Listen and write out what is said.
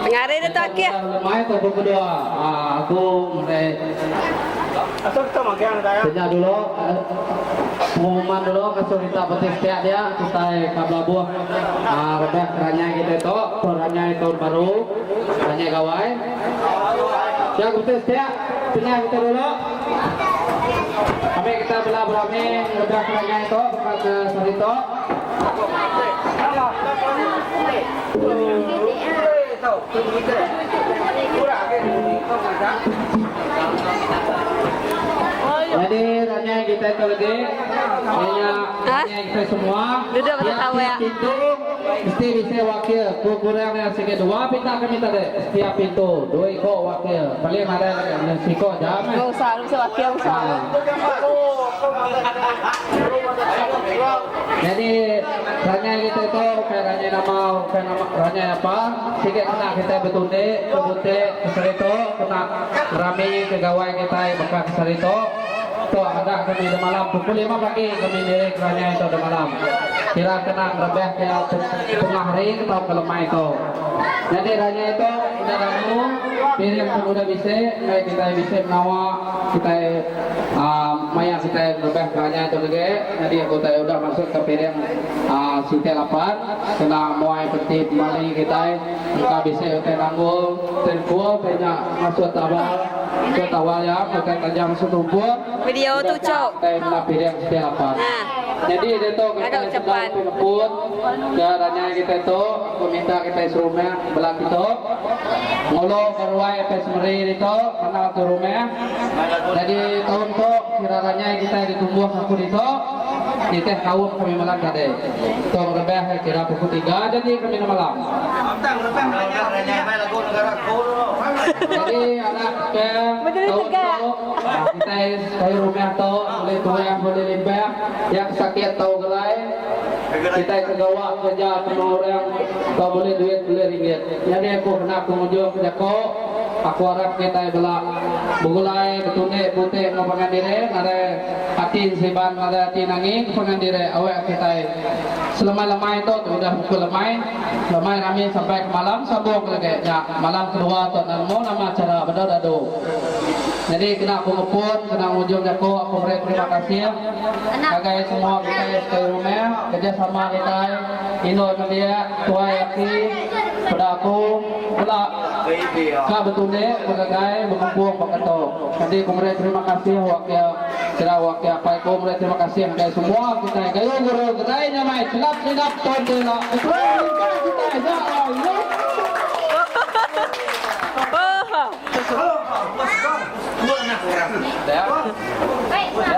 Tengari itu akhir. Lemai atau kedua. Aku mulai. Sejak dulu pengumuman dulu kesulita petis tiap dia kita kablabuh rebek ranya kita itu ranya itu baru ranya gawai ya petis tiap punya kita dulu kami kita belah berami rebek ranya itu ke salito jadi ranya kita itu lagi ranya kita semua Duduk tahu ya. pintu mesti bisa wakil kurang yang sedikit dua pinta kami tadi setiap pintu dua ikut wakil paling ada yang siko jam Nggak usah wakil usah. jadi ranya kita itu kayak ranya nama ranya apa sedikit kena kita betulnya kesel itu kena rame pegawai kita bakal kesel itu tuh ada kami di malam pukul 5 pagi kami direk ranya itu di malam kira kena rebeh kayak tengah hari atau ke lemah itu jadi ranya itu udah kamu piring pun udah bisa kayak kita bisa menawa kita maya kita rebeh ranya itu lagi jadi aku udah masuk ke piring sitel 8 kena muai peti kembali kita kita bisa kita tanggul tenkual banyak masuk tawal ya kita tajam masuk tumpul Video tuh cok. kita piring sitel 8 jadi itu kita sedang peneput caranya kita itu aku minta kita instrumen belah itu ngolo berwai pesmeri itu kenal ke rumah jadi tahun itu kiranya kita ditumbuh aku itu kita kaum kami malam tadi tong rebeh kira pukul 3 jadi kami malam jadi anak ke tahun itu kita kayu rumah itu boleh tuang boleh limbah yang sakit tahu gelai kita kegawa kerja penuh orang tak boleh duit boleh ringgit jadi aku kena pengunjung jako aku harap kita belak begulai betune putih ngapangan diri ada hati siban ada hati nanging ngapangan diri awak kita selama-lama itu sudah pukul lemai kami sampai ke malam sambung lagi ya malam kedua tu namo nama acara bedado jadi kena aku ngepun kena ujung jako aku beri terima kasih sebagai semua kita ke rumah kerjasama kita Indo media tua yaki pada aku pula kak betulnya berbagai berkumpul paketo jadi aku beri terima kasih wakil kira wakil apa aku beri terima kasih kepada semua kita guru kita nyamai selap tondela kita ya Allah Oh.